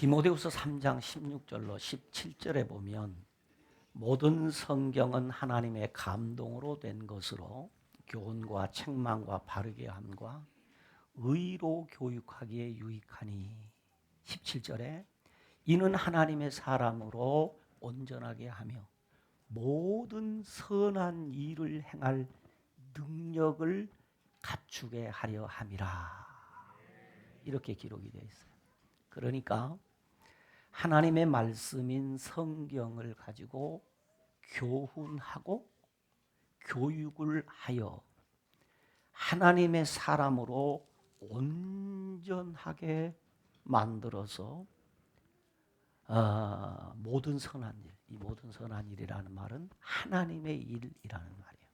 디모데후서 3장 16절로 17절에 보면 모든 성경은 하나님의 감동으로 된 것으로 교훈과 책망과 바르게 함과 의로 교육하기에 유익하니 17절에 이는 하나님의 사람으로 온전하게 하며 모든 선한 일을 행할 능력을 갖추게 하려 함이라. 이렇게 기록이 되어 있어요. 그러니까 하나님의 말씀인 성경을 가지고 교훈하고 교육을 하여 하나님의 사람으로 온전하게 만들어서 모든 선한 일, 이 모든 선한 일이라는 말은 하나님의 일이라는 말이에요.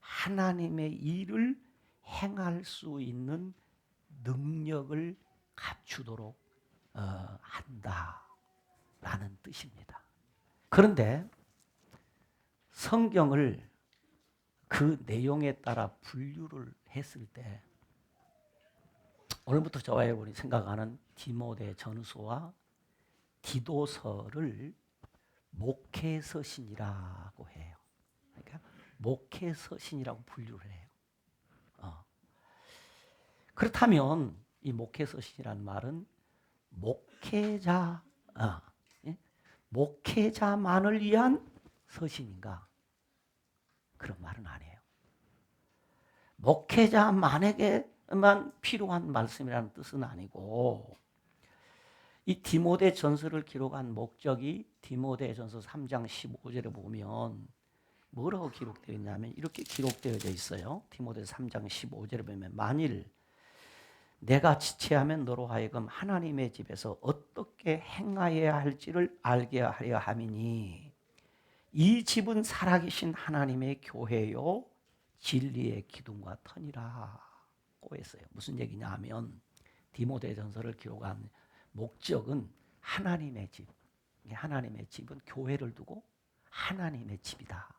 하나님의 일을 행할 수 있는 능력을 갖추도록 한다라는 뜻입니다. 그런데 성경을 그 내용에 따라 분류를 했을 때 오늘부터 저와 여러분이 생각하는 디모데 전서와 디도서를 목회서신이라고 해요. 그러니까 목회서신이라고 분류를 해요. 그렇다면 이 목회서신이라는 말은 목회자만을 위한 서신인가? 그런 말은 아니에요. 목회자만에게만 필요한 말씀이라는 뜻은 아니고 이 디모데 전서를 기록한 목적이 디모데 전서 3장 15절에 보면 뭐라고 기록되어 있냐면 이렇게 기록되어져 있어요. 디모데 3장 15절에 보면 만일 내가 지체하면 너로 하여금 하나님의 집에서 어떻게 행하여야 할지를 알게 하려 함이니 이 집은 살아계신 하나님의 교회요 진리의 기둥과 터니라고 했어요. 무슨 얘기냐 하면 디모데전서를 기록한 목적은 하나님의 집. 하나님의 집은 교회를 두고 하나님의 집이다.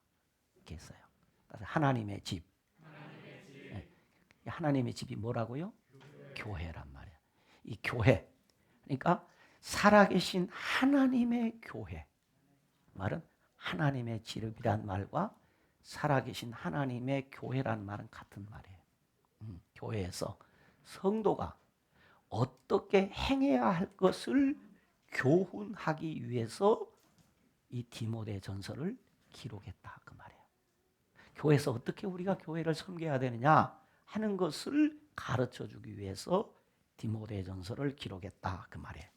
이렇게 했어요. 그래서 하나님의 집. 네. 하나님의 집이 뭐라고요? 교회란 말이에요. 이 교회. 그러니까 살아계신 하나님의 교회. 말은 하나님의 집이란 말과 살아계신 하나님의 교회란 말은 같은 말이에요. 교회에서 성도가 어떻게 행해야 할 것을 교훈하기 위해서 이 디모데 전서를 기록했다 그 말이에요. 교회에서 어떻게 우리가 교회를 섬겨야 되느냐 하는 것을 가르쳐 주기 위해서 디모데 전서를 기록했다 그 말이에요.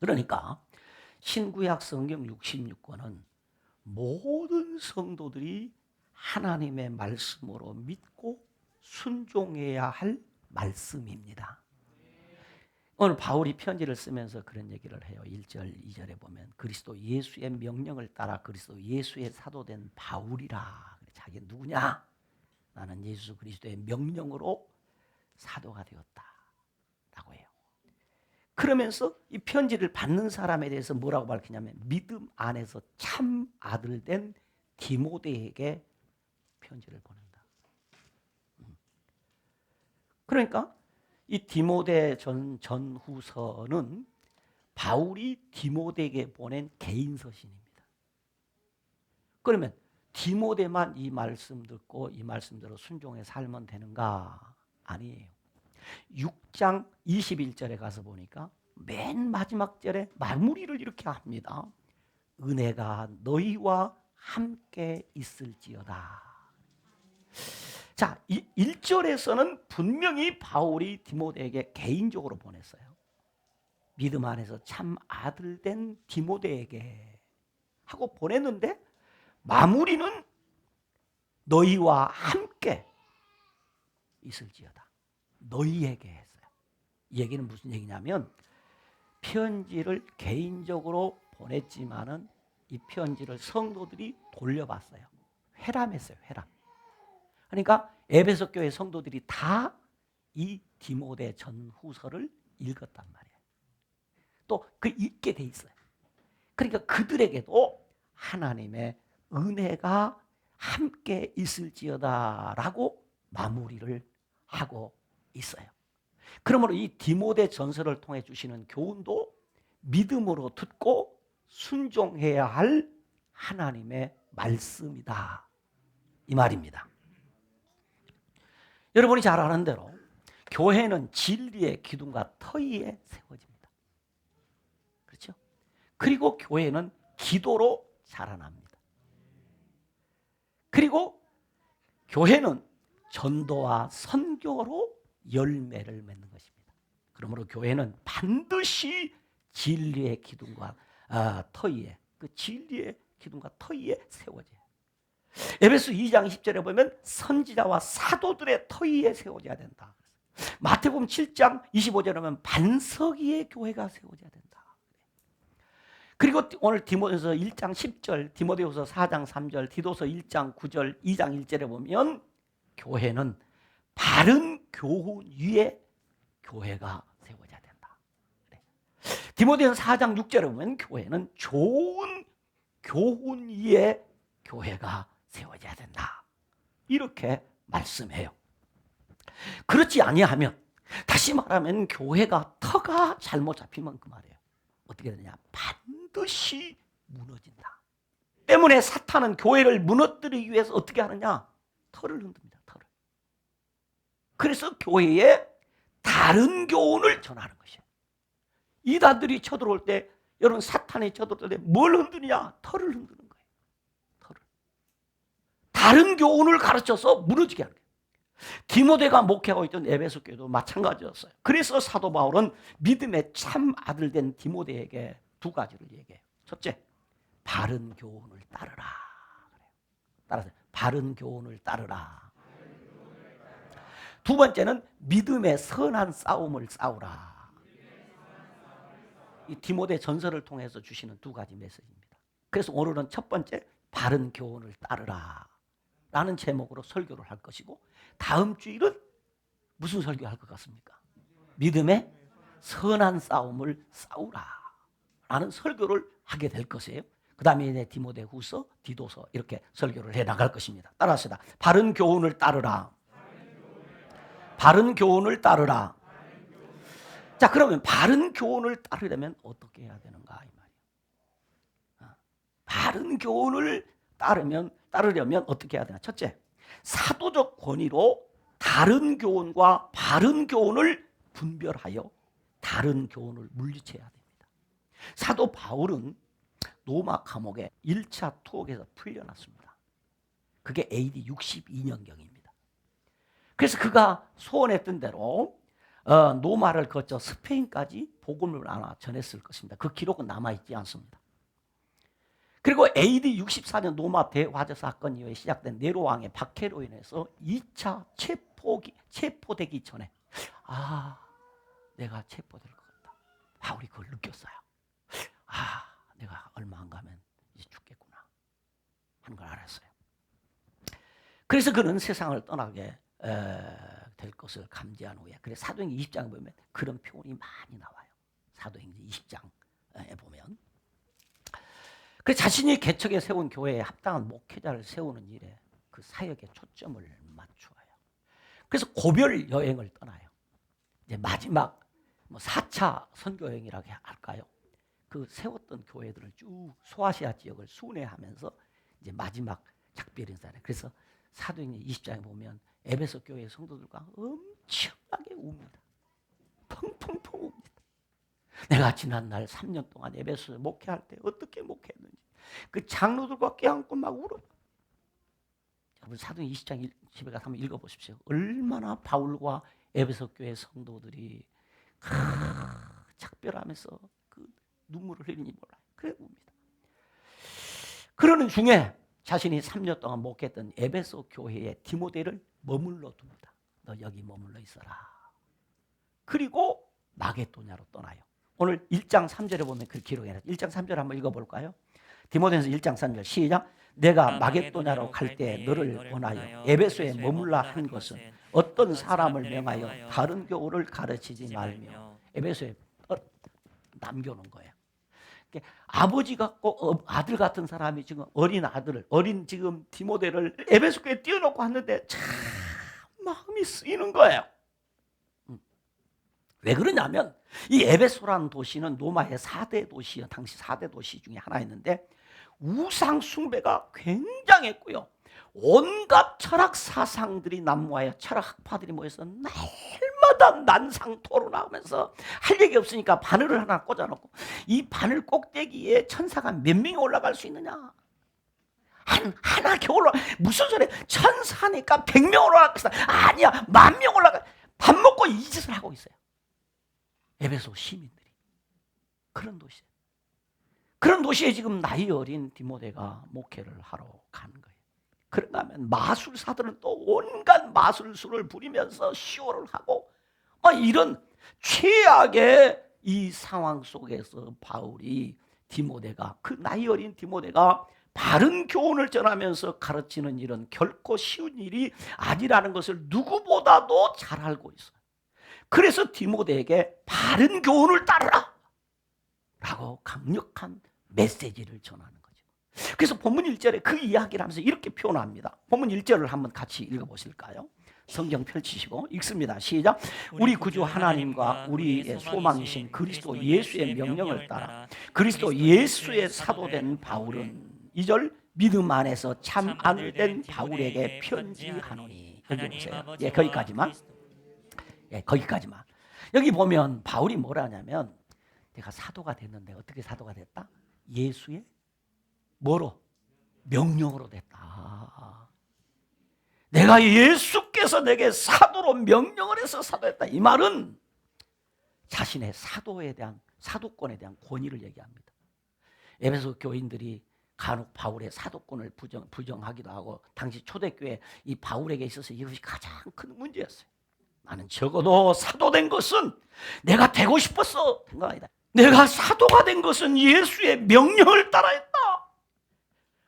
그러니까 신구약 성경 66권은 모든 성도들이 하나님의 말씀으로 믿고 순종해야 할 말씀입니다. 오늘 바울이 편지를 쓰면서 그런 얘기를 해요. 1절, 2절에 보면 그리스도 예수의 명령을 따라 그리스도 예수의 사도된 바울이라. 자기 누구냐? 나는 예수 그리스도의 명령으로 사도가 되었다 라고 해요. 그러면서 이 편지를 받는 사람에 대해서 뭐라고 밝히냐면 믿음 안에서 참 아들 된 디모데에게 편지를 보낸다. 그러니까 이 디모데 전후서는 바울이 디모데에게 보낸 개인 서신입니다. 그러면 디모데만 이 말씀 듣고 이 말씀대로 순종해 살면 되는가? 아니에요. 6장 21절에 가서 보니까 맨 마지막 절에 마무리를 이렇게 합니다. 은혜가 너희와 함께 있을지어다. 자, 1절에서는 분명히 바울이 디모데에게 개인적으로 보냈어요. 믿음 안에서 참 아들 된 디모데에게 하고 보냈는데 마무리는 너희와 함께 있을지어다. 너희에게 했어요. 이 얘기는 무슨 얘기냐면 편지를 개인적으로 보냈지만은 이 편지를 성도들이 돌려봤어요. 회람했어요. 회람. 그러니까 에베소 교회 성도들이 다 이 디모데 전후서를 읽었단 말이에요. 또 그 읽게 돼 있어요. 그러니까 그들에게도 하나님의 은혜가 함께 있을지어다라고 마무리를 하고 있어요. 그러므로 이 디모데 전서를 통해 주시는 교훈도 믿음으로 듣고 순종해야 할 하나님의 말씀이다, 이 말입니다. 여러분이 잘 아는 대로 교회는 진리의 기둥과 터 위에 세워집니다. 그렇죠? 그리고 교회는 기도로 자라납니다. 그리고 교회는 전도와 선교로 열매를 맺는 것입니다. 그러므로 교회는 반드시 진리의 기둥과 터 위에, 그 진리의 기둥과 터 위에 세워져요. 에베소 2장 10절에 보면 선지자와 사도들의 터 위에 세워져야 된다. 마태복음 7장 25절에 보면 반석 위에 교회가 세워져야 된다. 그리고 오늘 디모데후서 1장 10절, 디모데후서 4장 3절, 디도서 1장 9절, 2장 1절에 보면 교회는 바른 교훈 위에 교회가 세워져야 된다. 디모데후서 4장 6절에 보면 교회는 좋은 교훈 위에 교회가 세워져야 된다, 이렇게 말씀해요. 그렇지 아니하면, 다시 말하면 교회가 터가 잘못 잡히면 그 말이에요. 어떻게 되냐? 반드시 무너진다. 때문에 사탄은 교회를 무너뜨리기 위해서 어떻게 하느냐? 터를 흔듭니다. 터를. 그래서 교회에 다른 교훈을 전하는 것이에요. 이단들이 쳐들어올 때, 여러분 사탄이 쳐들어올 때 뭘 흔드냐? 터를 흔드는 거예요. 터를. 다른 교훈을 가르쳐서 무너지게 하는 거예요. 디모데가 목회하고 있던 에베소 교회도 마찬가지였어요. 그래서 사도 바울은 믿음의 참 아들 된 디모데에게 두 가지를 얘기해요. 첫째, 바른 교훈을 따르라. 따라서 바른 교훈을 따르라. 두 번째는 믿음의 선한 싸움을 싸우라. 이 디모데 전서를 통해서 주시는 두 가지 메시지입니다. 그래서 오늘은 첫 번째, 바른 교훈을 따르라 라는 제목으로 설교를 할 것이고, 다음 주일은 무슨 설교할 것 같습니까? 믿음의 선한 싸움을 싸우라 라는 설교를 하게 될 것이에요. 그 다음에 이제 디모데후서, 디도서 이렇게 설교를 해 나갈 것입니다. 따라합시다. 바른 교훈을 따르라. 바른 교훈을 따르라. 자, 그러면 바른 교훈을 따르려면 어떻게 해야 되는가, 이 말이에요. 바른 교훈을 따르려면 어떻게 해야 되나? 첫째, 사도적 권위로 다른 교훈과 바른 교훈을 분별하여 다른 교훈을 물리쳐야 됩니다. 사도 바울은 로마 감옥에 1차 투옥에서 풀려났습니다. 그게 AD 62년경입니다. 그래서 그가 소원했던 대로 노마를 거쳐 스페인까지 복음을 하나 전했을 것입니다. 그 기록은 남아있지 않습니다. 그리고 AD 64년 로마 대화재 사건 이후에 시작된 네로 왕의 박해로 인해서 2차 체포되기 전에, 내가 체포될 것 같다. 바울이 그걸 느꼈어요. 내가 얼마 안 가면 이제 죽겠구나 하는 걸 알았어요. 그래서 그는 세상을 떠나게 될 것을 감지한 후에, 그래서 사도행전 20장에 보면 그런 표현이 많이 나와요. 사도행전 20장에 보면. 그래서 자신이 개척에 세운 교회에 합당한 목회자를 세우는 일에 그 사역에 초점을 맞추어요. 그래서 고별 여행을 떠나요. 이제 마지막 4차 선교 여행이라고 할까요? 그 세웠던 교회들을 쭉 소아시아 지역을 순회하면서 이제 마지막 작별 인사를. 그래서 사도행전 20장에 보면 에베소 교회 성도들과 엄청나게 웁니다. 펑펑펑 웁니다. 내가 지난날 3년 동안 에베소에 목회할 때 어떻게 목회했는지 그 장로들과 껴안고 막 울어요. 여러분 사도행전 20장 집에 가서 한번 읽어보십시오. 얼마나 바울과 에베소 교회 성도들이 작별하면서 그 눈물을 흘리는지 몰라요. 그래 웁니다. 그러는 중에 자신이 3년 동안 목회했던 에베소 교회에 디모데를 머물러 둡니다. 너 여기 머물러 있어라. 그리고 마게도냐로 떠나요. 오늘 1장 3절에 보면 그 기록에 1장 3절 한번 읽어볼까요? 디모데전서 1장 3절 시작. 내가 마게도냐로 갈 때 너를 원하여 에베소에 머물라 한 것은 어떤 사람을 명하여 다른 교훈을 가르치지 말며 에베소에 남겨놓은 거예요. 아버지 같고 아들 같은 사람이 지금 어린 지금 디모데를 에베소 교회에 띄워놓고 왔는데 참 마음이 쓰이는 거예요. 왜 그러냐면 이 에베소라는 도시는 로마의 4대 도시요. 당시 4대 도시 중에 하나였는데 우상 숭배가 굉장했고요. 온갖 철학 사상들이 난무하여 철학 학파들이 모여서 날마다 난상 토론하면서 할 얘기 없으니까 바늘을 하나 꽂아놓고 이 바늘 꼭대기에 천사가 몇 명이 올라갈 수 있느냐? 하나 겨우 올라가. 무슨 소리야? 천사니까 100명 올라가겠어. 아니야, 10,000명 올라가. 밥 먹고 이 짓을 하고 있어요. 에베소 시민들이. 그런 도시예요. 그런 도시에 지금 나이 어린 디모데가 목회를 하러 가는 거예요. 그런가 하면 마술사들은 또 온갖 마술술을 부리면서 시호를 하고 이런 최악의 이 상황 속에서 바울이 디모데가, 그 나이 어린 디모데가 바른 교훈을 전하면서 가르치는 일은 결코 쉬운 일이 아니라는 것을 누구보다도 잘 알고 있어요. 그래서 디모데에게 바른 교훈을 따르라 라고 강력한 메시지를 전하는 거죠. 그래서 본문 1절에 그 이야기를 하면서 이렇게 표현합니다. 본문 1절을 한번 같이 읽어보실까요? 성경 펼치시고 읽습니다. 시작. 우리 구주 하나님과 우리의 소망이신 그리스도 예수의 명령을 따라 그리스도 예수의 사도된 바울은 2절 믿음 안에서 참 아들 된 바울에게 편지하노니. 여기 보세요. 거기까지만. 거기까지만. 여기 보면 바울이 뭐라 하냐면 내가 사도가 됐는데 어떻게 사도가 됐다? 예수의 뭐로? 명령으로 됐다. 내가 예수께서 내게 사도로 명령을 해서 사도했다. 이 말은 자신의 사도에 대한, 사도권에 대한 권위를 얘기합니다. 에베소 교인들이 간혹 바울의 사도권을 부정하기도 하고 당시 초대교회 이 바울에게 있어서 이것이 가장 큰 문제였어요. 나는 적어도 사도된 것은 내가 되고 싶었어 된 거 아니다. 내가 사도가 된 것은 예수의 명령을 따라했다.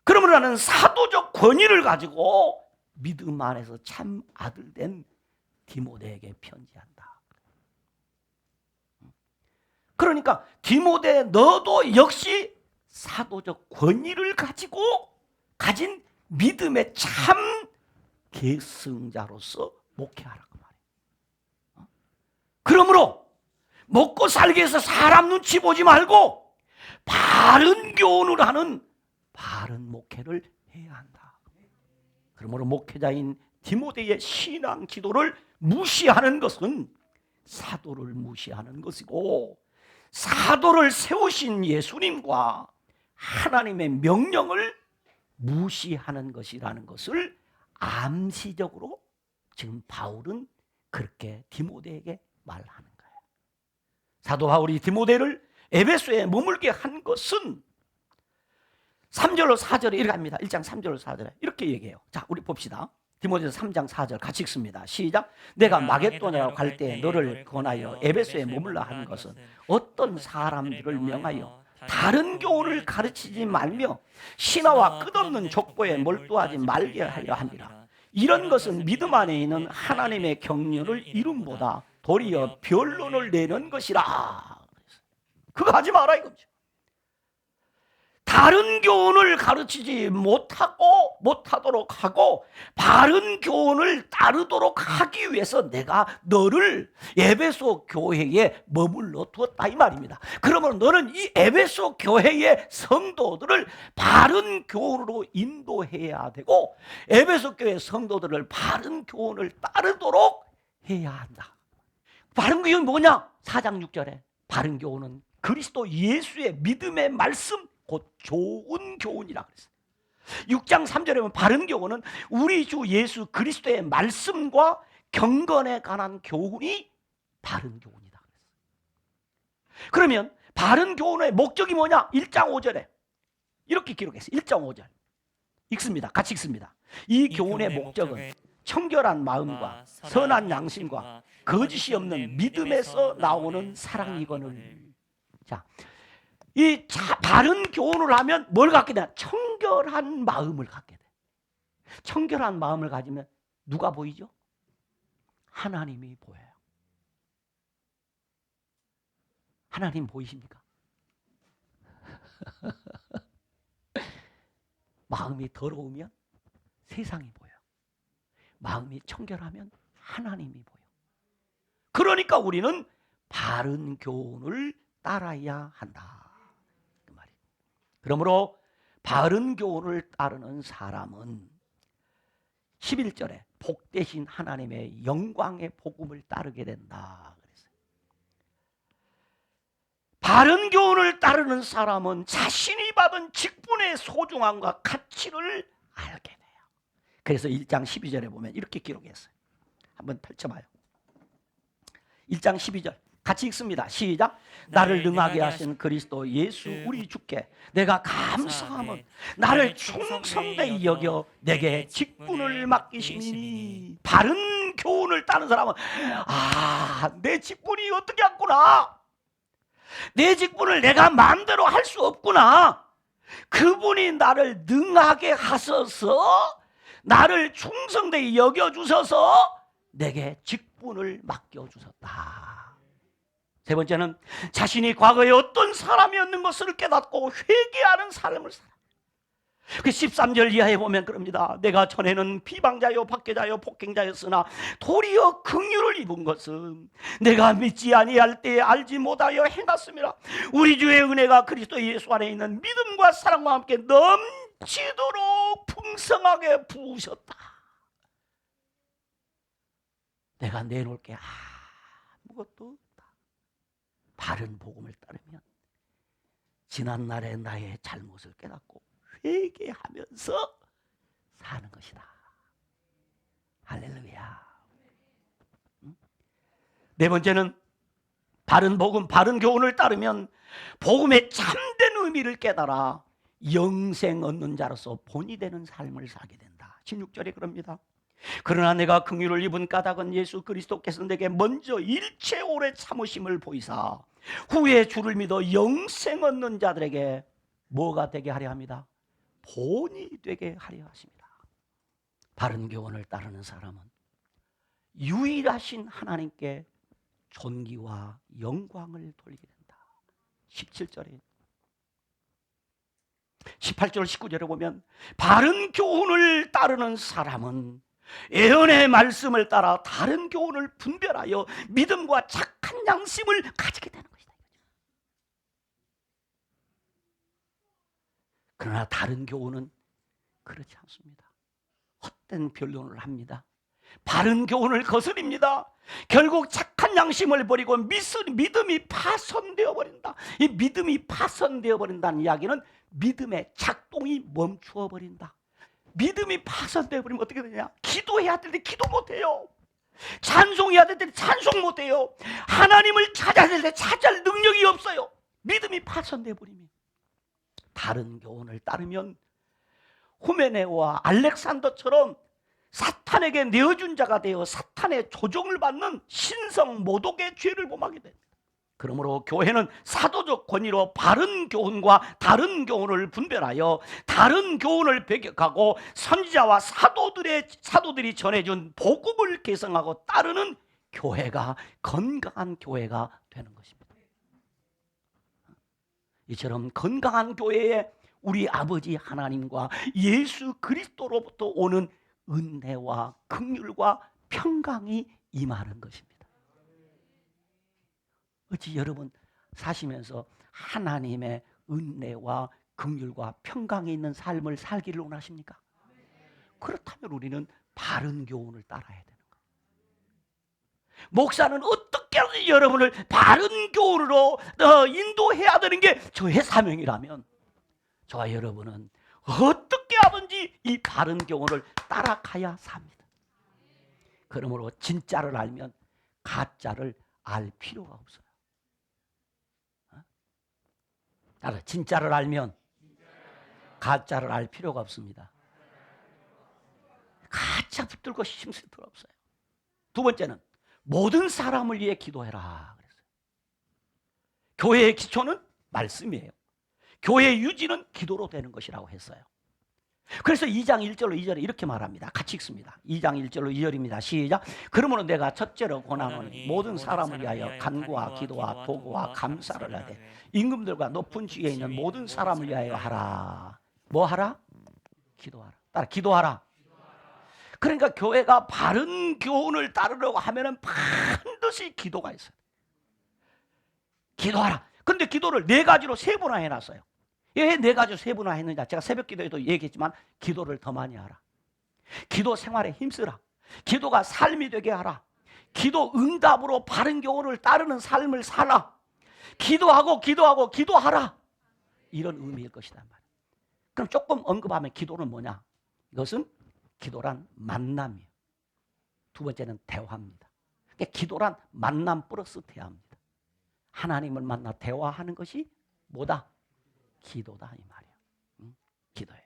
그러므로 나는 사도적 권위를 가지고 믿음 안에서 참 아들 된 디모데에게 편지한다. 그러니까 디모데 너도 역시 사도적 권위를 가지고 가진 믿음의 참 계승자로서 목회하라고 말해요. 그러므로 먹고 살기 위해서 사람 눈치 보지 말고 바른 교훈을 하는 바른 목회를 해야 한다. 그러므로 목회자인 디모데의 신앙 기도를 무시하는 것은 사도를 무시하는 것이고 사도를 세우신 예수님과 하나님의 명령을 무시하는 것이라는 것을 암시적으로 지금 바울은 그렇게 디모데에게 말하는 거예요. 사도 바울이 디모데를 에베소에 머물게 한 것은 3절로 4절에 이렇게 합니다. 1장 3절로 4절에 이렇게 얘기해요. 자, 우리 봅시다. 디모데서 3장 4절 같이 읽습니다. 시작. 내가 마게도냐로 갈 때 너를 권하여 에베소에 머물라 한 것은 어떤 사람들을 명하여 다른 교훈을 가르치지 말며 신화와 끝없는 족보에 몰두하지 말게 하려 함이라. 이런 것은 믿음 안에 있는 하나님의 경륜을 이름보다 도리어 변론을 내는 것이라. 그거 하지 마라 이거죠. 다른 교훈을 가르치지 못하도록 하고 바른 교훈을 따르도록 하기 위해서 내가 너를 에베소 교회에 머물러 두었다 이 말입니다. 그러면 너는 이 에베소 교회의 성도들을 바른 교훈으로 인도해야 되고 에베소 교회 성도들을 바른 교훈을 따르도록 해야 한다. 바른 교훈은 뭐냐? 4장 6절에 바른 교훈은 그리스도 예수의 믿음의 말씀 곧 좋은 교훈이라 그랬어요. 6장 3절에 보면 바른 교훈은 우리 주 예수 그리스도의 말씀과 경건에 관한 교훈이 바른 교훈이다 그랬어요. 그러면 바른 교훈의 목적이 뭐냐? 1장 5절에 이렇게 기록했어요. 1장 5절 읽습니다. 같이 읽습니다. 이 교훈의 목적은 청결한 마음과 선한 양심과 거짓이 없는 믿음에서 나오는 사랑이거늘. 자, 이 바른 교훈을 하면 뭘 갖게 되냐? 청결한 마음을 갖게 돼. 청결한 마음을 가지면 누가 보이죠? 하나님이 보여요. 하나님 보이십니까? 마음이 더러우면 세상이 보여. 마음이 청결하면 하나님이 보여. 그러니까 우리는 바른 교훈을 따라야 한다 그 말이에요. 그러므로 바른 교훈을 따르는 사람은 11절에 복되신 하나님의 영광의 복음을 따르게 된다 그랬어요. 바른 교훈을 따르는 사람은 자신이 받은 직분의 소중함과 가치를 알게 돼요. 그래서 1장 12절에 보면 이렇게 기록했어요. 한번 펼쳐봐요. 1장 12절 같이 읽습니다. 시작. 나를 능하게 하신 그리스도 예수 우리 주께 내가 감사함은 나를 충성되이 여겨 내게 직분을 맡기시니. 바른 교훈을 따르는 사람은 내 직분이 어떻게 왔구나, 내 직분을 내가 마음대로 할 수 없구나, 그분이 나를 능하게 하셔서 나를 충성되이 여겨주셔서 내게 직분을 맡겨주셨다. 세 번째는 자신이 과거에 어떤 사람이었는 것을 깨닫고 회개하는 삶을 살아요. 그 13절 이하에 보면 그럽니다. 내가 전에는 비방자요 박해자요 폭행자였으나 도리어 긍휼을 입은 것은 내가 믿지 아니할 때에 알지 못하여 행했습니다. 우리 주의 은혜가 그리스도 예수 안에 있는 믿음과 사랑과 함께 넘치도록 풍성하게 부으셨다. 내가 내놓을 게 아무것도 없다. 바른 복음을 따르면 지난날의 나의 잘못을 깨닫고 회개하면서 사는 것이다. 할렐루야. 네 번째는 바른 복음, 바른 교훈을 따르면 복음의 참된 의미를 깨달아 영생 얻는 자로서 본이 되는 삶을 살게 된다. 16절에 그럽니다. 그러나 내가 긍휼을 입은 까닭은 예수 그리스도께서 내게 먼저 일체 오래 참으심을 보이사 후에 주를 믿어 영생 얻는 자들에게 뭐가 되게 하려 합니다? 본이 되게 하려 하십니다. 바른 교훈을 따르는 사람은 유일하신 하나님께 존귀와 영광을 돌리게 된다. 17절에 18절 19절에 보면 바른 교훈을 따르는 사람은 예언의 말씀을 따라 다른 교훈을 분별하여 믿음과 착한 양심을 가지게 되는 것이다. 그러나 다른 교훈은 그렇지 않습니다. 헛된 변론을 합니다. 바른 교훈을 거스립니다. 결국 착한 양심을 버리고 믿음이 파손되어 버린다. 이 믿음이 파손되어 버린다는 이야기는 믿음의 작동이 멈추어 버린다. 믿음이 파손되어 버리면 어떻게 되냐? 기도해야 될 때 기도 못해요. 찬송해야 될 때 찬송 못해요. 하나님을 찾아야 될 때 찾을 능력이 없어요. 믿음이 파손되어 버리면. 다른 교훈을 따르면 후메네와 알렉산더처럼 사탄에게 내어준 자가 되어 사탄의 조종을 받는 신성 모독의 죄를 범하게 됩니다. 그러므로 교회는 사도적 권위로 바른 교훈과 다른 교훈을 분별하여 다른 교훈을 배격하고 선지자와 사도들이 전해준 복음을 계승하고 따르는 교회가 건강한 교회가 되는 것입니다. 이처럼 건강한 교회에 우리 아버지 하나님과 예수 그리스도로부터 오는 은혜와 긍휼과 평강이 임하는 것입니다. 어찌 여러분 사시면서 하나님의 은혜와 긍휼과 평강이 있는 삶을 살기를 원하십니까? 그렇다면 우리는 바른 교훈을 따라야 되는 거예요. 목사는 어떻게 하든지 여러분을 바른 교훈으로 인도해야 되는 게 저의 사명이라면 저와 여러분은 어떻게 하든지 이 바른 교훈을 따라가야 삽니다. 그러므로 진짜를 알면 가짜를 알 필요가 없어요. 진짜를 알면 가짜를 알 필요가 없습니다. 가짜 붙들고 힘쓸 필요 없어요. 두 번째는 모든 사람을 위해 기도해라 그랬어요. 교회의 기초는 말씀이에요. 교회의 유지는 기도로 되는 것이라고 했어요. 그래서 2장 1절로 2절에 이렇게 말합니다. 같이 읽습니다. 2장 1절로 2절입니다. 시작. 그러므로 내가 첫째로 권하노니 모든 사람을 위하여 간구와 기도와 도구와 감사를 하되 임금들과 높은 지위에 있는 모든 사람을 위하여 하라. 뭐 하라? 기도하라. 따라 기도하라. 그러니까 교회가 바른 교훈을 따르려고 하면은 반드시 기도가 있어요. 기도하라. 그런데 기도를 네 가지로 세분화 해놨어요. 왜 네 가지로 세분화 했느냐? 제가 새벽 기도에도 얘기했지만 기도를 더 많이 하라. 기도 생활에 힘쓰라. 기도가 삶이 되게 하라. 기도 응답으로 바른 교훈을 따르는 삶을 살아. 기도하고 기도하라. 이런 의미일 것이란 말이에요. 그럼 조금 언급하면 기도는 뭐냐? 이것은 기도란 만남이에요. 두 번째는 대화입니다. 그러니까 기도란 만남 플러스 대화입니다. 하나님을 만나 대화하는 것이 뭐다? 기도다 이 말이에요. 기도예요.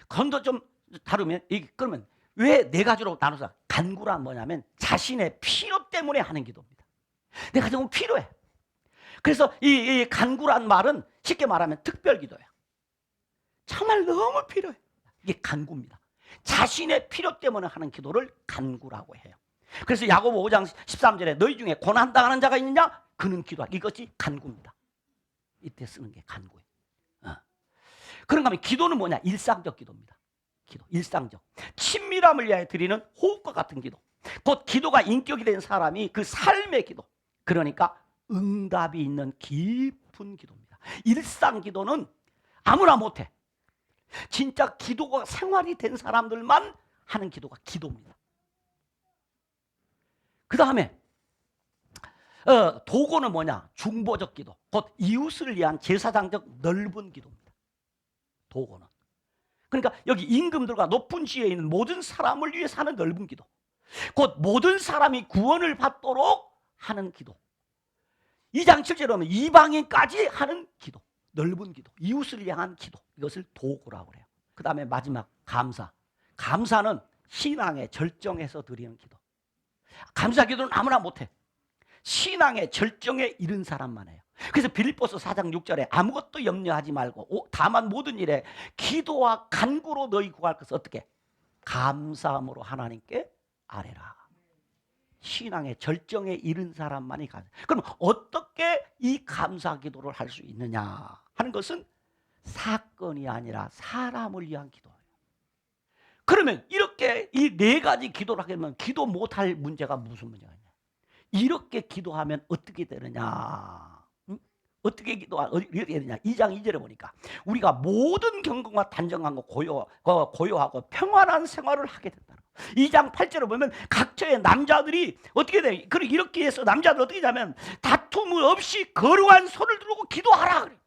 그런데 좀 다루면 그러면 왜 네 가지로 나눠서 간구란 뭐냐면 자신의 필요 때문에 하는 기도입니다. 내가 정말 필요해. 그래서 이 간구란 말은 쉽게 말하면 특별 기도야. 정말 너무 필요해. 이게 간구입니다. 자신의 필요 때문에 하는 기도를 간구라고 해요. 그래서 야고보 5장 13절에 너희 중에 고난당하는 자가 있느냐? 그는 기도하라. 이것이 간구입니다. 이때 쓰는 게 간구예요. 그런가 하면 기도는 뭐냐? 일상적 기도입니다. 기도, 일상적. 친밀함을 위하여 드리는 호흡과 같은 기도. 곧 기도가 인격이 된 사람이 그 삶의 기도. 그러니까 응답이 있는 깊은 기도입니다. 일상 기도는 아무나 못해. 진짜 기도가 생활이 된 사람들만 하는 기도가 기도입니다. 그 다음에 도고는 뭐냐? 중보적 기도. 곧 이웃을 위한 제사장적 넓은 기도입니다. 도고는. 그러니까 여기 임금들과 높은 지위에 있는 모든 사람을 위해서 하는 넓은 기도. 곧 모든 사람이 구원을 받도록 하는 기도. 2장 7절에 보면 이방인까지 하는 기도. 넓은 기도. 이웃을 향한 기도. 이것을 도고라고 그래요. 그 다음에 마지막 감사. 감사는 신앙의 절정에서 드리는 기도. 감사 기도는 아무나 못해. 신앙의 절정에 이른 사람만 해요. 그래서 빌립보서 4장 6절에 아무것도 염려하지 말고 다만 모든 일에 기도와 간구로 너희 구할 것을 어떻게? 감사함으로 하나님께 아뢰라. 신앙의 절정에 이른 사람만이 가능. 그럼 어떻게 이 감사 기도를 할 수 있느냐 하는 것은 사건이 아니라 사람을 위한 기도예요. 그러면 이렇게 이 네 가지 기도를 하게 되면 기도 못할 문제가 무슨 문제가 있냐? 이렇게 기도하면 어떻게 되느냐? 어떻게 어떻게 되느냐? 2장 2절에 보니까 우리가 모든 경건과 단정한 거 고요하고 평안한 생활을 하게 된다. 2장 8절에 보면 각처의 남자들이 어떻게 돼? 그리고 이렇게 해서 남자들 어떻게 하냐면 다툼 없이 거룩한 손을 들고 기도하라 그래.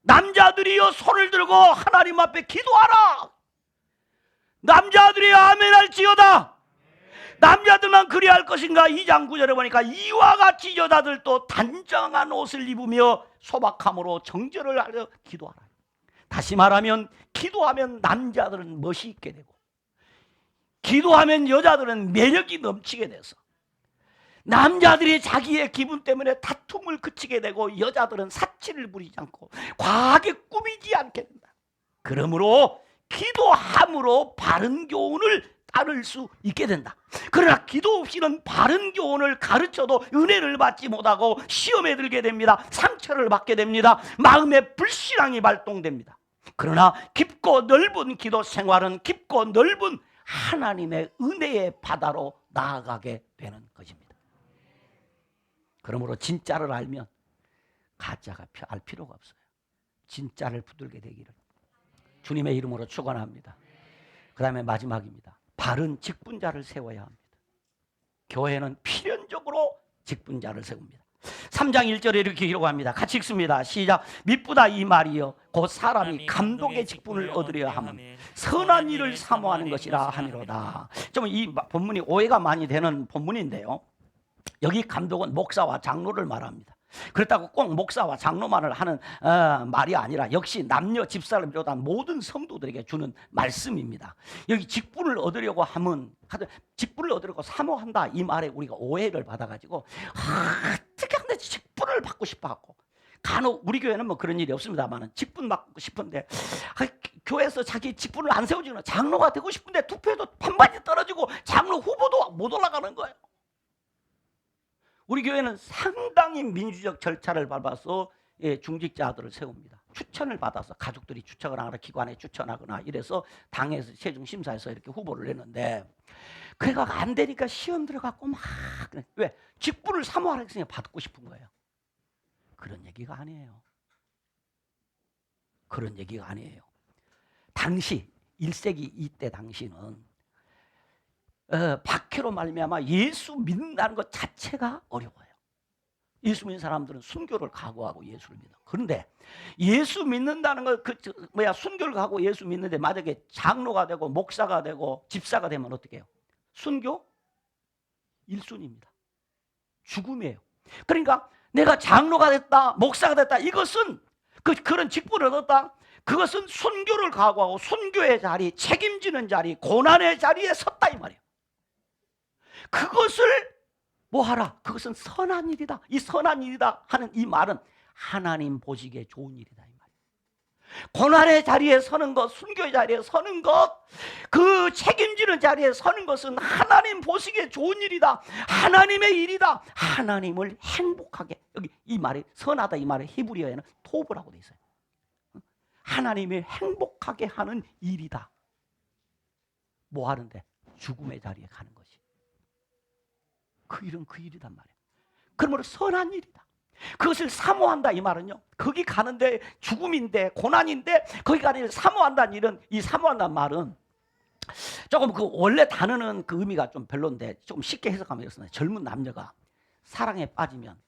남자들이여 손을 들고 하나님 앞에 기도하라. 남자들이 아멘할지어다. 남자들만 그리할 것인가? 2장 9절에 보니까 이와 같이 여자들도 단정한 옷을 입으며 소박함으로 정절을 하려 기도하라. 다시 말하면 기도하면 남자들은 멋이 있게 되고 기도하면 여자들은 매력이 넘치게 돼서 남자들이 자기의 기분 때문에 다툼을 그치게 되고 여자들은 사치를 부리지 않고 과하게 꾸미지 않게 된다. 그러므로 기도함으로 바른 교훈을 따를 수 있게 된다. 그러나 기도 없이는 바른 교훈을 가르쳐도 은혜를 받지 못하고 시험에 들게 됩니다. 상처를 받게 됩니다. 마음의 불신앙이 발동됩니다. 그러나 깊고 넓은 기도 생활은 깊고 넓은 하나님의 은혜의 바다로 나아가게 되는 것입니다. 그러므로 진짜를 알면 가짜가 알 필요가 없어요. 진짜를 붙들게 되기를 주님의 이름으로 축원합니다. 그 다음에 마지막입니다. 바른 직분자를 세워야 합니다. 교회는 필연적으로 직분자를 세웁니다. 3장 1절에 이렇게 기록합니다. 같이 읽습니다. 시작. 미쁘다 이 말이여 곧 사람이 감독의 직분을 얻으려 하면 선한 일을 사모하는 것이라 함이로다. 좀 이 본문이 오해가 많이 되는 본문인데요, 여기 감독은 목사와 장로를 말합니다. 그렇다고 꼭 목사와 장로만을 하는 말이 아니라 역시 남녀 집사를 비롯한 모든 성도들에게 주는 말씀입니다. 여기 직분을 얻으려고 하면 직분을 얻으려고 사모한다 이 말에 우리가 오해를 받아가지고 어떻게 하면 직분을 받고 싶어하고 간혹 우리 교회는 뭐 그런 일이 없습니다만 직분 받고 싶은데 교회에서 자기 직분을 안 세워주는 장로가 되고 싶은데 투표에도 반반이 떨어지고 장로 후보도 못 올라가는 거예요. 우리 교회는 상당히 민주적 절차를 밟아서 중직자들을 세웁니다. 추천을 받아서 가족들이 추천을 하거나 기관에 추천하거나 이래서 당에서 최종심사에서 이렇게 후보를 내는데 그래가 안 되니까 시험 들어갖고 막 왜? 직분을 사모하라 했으니까 받고 싶은 거예요. 그런 얘기가 아니에요. 그런 얘기가 아니에요. 당시 1세기 이때 당시는 박해로 말미암아 예수 믿는다는 것 자체가 어려워요. 예수 믿는 사람들은 순교를 각오하고 예수를 믿어. 그런데 예수 믿는다는 것, 순교를 각오하고 예수 믿는데 만약에 장로가 되고 목사가 되고 집사가 되면 어떻게 해요? 순교 1순위입니다. 죽음이에요. 그러니까 내가 장로가 됐다, 목사가 됐다, 이것은 그런 직분을 얻었다. 그것은 순교를 각오하고 순교의 자리, 책임지는 자리, 고난의 자리에 섰다 이 말이에요. 그것을 뭐 하라? 그것은 선한 일이다. 이 선한 일이다 하는 이 말은 하나님 보시기에 좋은 일이다 이 말이에요. 고난의 자리에 서는 것, 순교의 자리에 서는 것, 그 책임지는 자리에 서는 것은 하나님 보시기에 좋은 일이다. 하나님의 일이다. 하나님을 행복하게, 여기 이 말이 선하다 이 말의 히브리어에는 토브라고 돼 있어요. 하나님을 행복하게 하는 일이다. 뭐 하는데? 죽음의 자리에 가는 것이. 그 일은 그 일이단 말이에요. 그러므로 선한 일이다. 그것을 사모한다 이 말은요, 거기 가는데 죽음인데 고난인데 거기 가는 일 사모한다는 일은, 이 사모한다는 말은 조금 그 원래 단어는 그 의미가 좀 별론데 좀 쉽게 해석하면 이렇습니다. 젊은 남녀가 사랑에 빠지면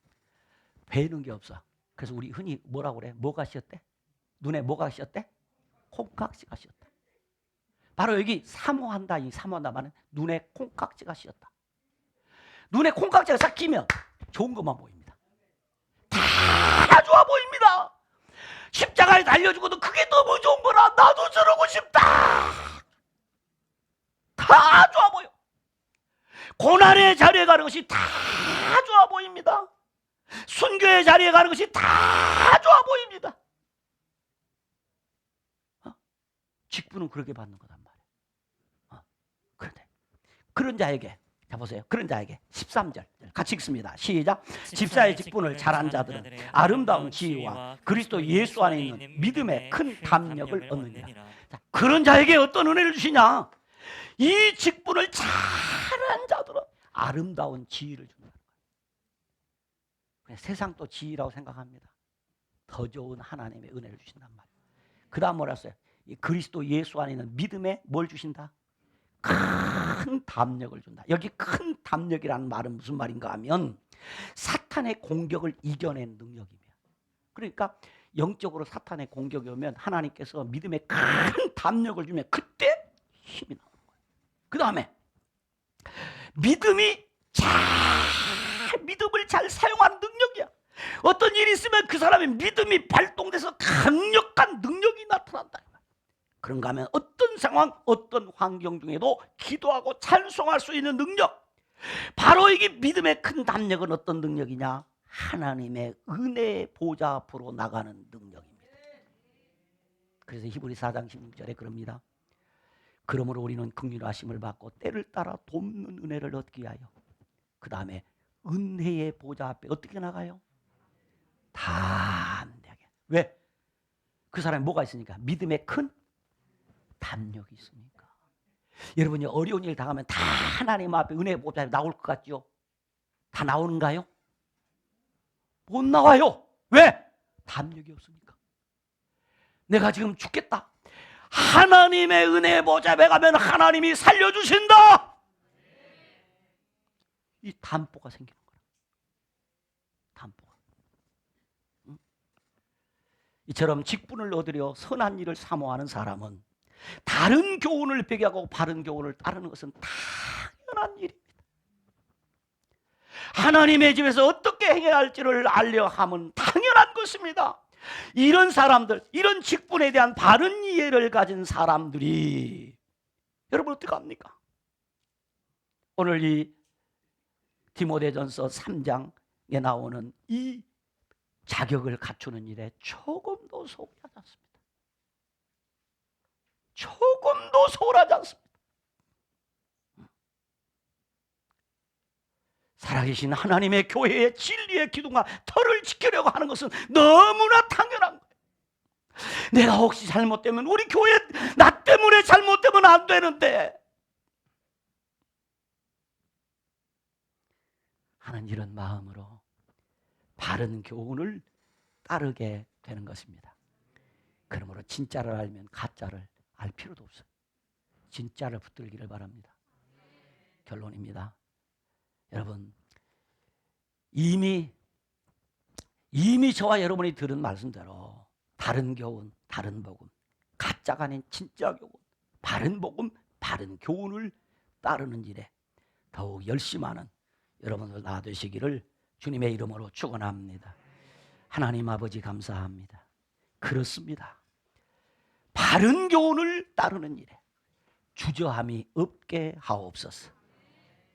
배는 게 없어. 그래서 우리 흔히 뭐라고 그래? 뭐가 씌었대? 눈에 뭐가 씌었대? 콩깍지가 씌었다. 바로 여기 사모한다, 이 사모한다 말은 눈에 콩깍지가 씌었다. 눈에 콩깍지가 싹 끼면 좋은 것만 보입니다. 다 좋아 보입니다. 십자가에 달려 죽어도 그게 너무 좋은 거라 나도 저러고 싶다. 다 좋아 보여. 고난의 자리에 가는 것이 다 좋아 보입니다. 순교의 자리에 가는 것이 다 좋아 보입니다. 직분은 그렇게 받는 거단 말이에요. 그런데 그런 자에게, 자 보세요. 그런 자에게 13절 같이 읽습니다. 시작. 집사의 직분을 잘한 자들은 아름다운 지혜와 그리스도 예수 안에 있는 믿음의 큰 담력을 얻느니라. 자, 그런 자에게 어떤 은혜를 주시냐? 이 직분을 잘한 자들은 아름다운 지혜를 준다는 거예요. 세상도 지혜라고 생각합니다. 더 좋은 하나님의 은혜를 주신단 말이에요. 그 다음 뭐라 했어요? 이 그리스도 예수 안에 있는 믿음에 뭘 주신다? 큰 담력을 준다. 여기 큰 담력이라는 말은 무슨 말인가 하면 사탄의 공격을 이겨낸 능력입니다. 그러니까 영적으로 사탄의 공격이 오면 하나님께서 믿음에 큰 담력을 주면 그때 힘이 나오는 거예요. 그 다음에 믿음을 잘 사용하는 능력이야. 어떤 일이 있으면 그 사람의 믿음이 발동돼서 강력한 능력이 나타난다. 그런가 하면 어떤 상황, 어떤 환경 중에도 기도하고 찬송할 수 있는 능력. 바로 이게 믿음의 큰 담력은 어떤 능력이냐? 하나님의 은혜의 보좌 앞으로 나가는 능력입니다. 그래서 히브리 4장 16절에 그럽니다. 그러므로 우리는 긍휼하심을 받고 때를 따라 돕는 은혜를 얻기 위하여 그 다음에 은혜의 보좌 앞에 어떻게 나가요? 담대하게. 왜? 그 사람이 뭐가 있으니까? 믿음의 큰 담력이 있으니까. 여러분이 어려운 일 당하면 다 하나님 앞에 은혜 보좌에 나올 것 같죠? 다 나오는가요? 못 나와요. 왜? 담력이 없으니까. 내가 지금 죽겠다. 하나님의 은혜 보좌에 가면 하나님이 살려주신다. 이 담보가 생기는 거야. 담보가. 이처럼 직분을 얻으려 선한 일을 사모하는 사람은 다른 교훈을 배교하고 바른 교훈을 따르는 것은 당연한 일입니다. 하나님의 집에서 어떻게 행해야 할지를 알려 함은 당연한 것입니다. 이런 사람들, 이런 직분에 대한 바른 이해를 가진 사람들이 여러분 어떻게 합니까? 오늘 이 디모데전서 3장에 나오는 이 자격을 갖추는 일에 조금도 소홀하지 않습니다. 조금도 소홀하지 않습니다. 살아계신 하나님의 교회의 진리의 기둥과 터를 지키려고 하는 것은 너무나 당연한 거예요. 내가 혹시 잘못되면 우리 교회 나 때문에 잘못되면 안 되는데 하는 이런 마음으로 바른 교훈을 따르게 되는 것입니다. 그러므로 진짜를 알면 가짜를 알 필요도 없어요. 진짜를 붙들기를 바랍니다. 결론입니다. 여러분, 이미 저와 여러분이 들은 말씀대로 다른 교훈, 다른 복음, 가짜가 아닌 진짜 교훈, 바른 복음, 바른 교훈을 따르는 일에 더욱 열심하는 여러분들 다 되시기를 주님의 이름으로 축원합니다. 하나님 아버지 감사합니다. 그렇습니다. 바른 교훈을 따르는 일에 주저함이 없게 하옵소서.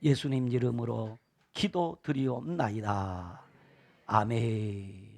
예수님 이름으로 기도드리옵나이다. 아멘.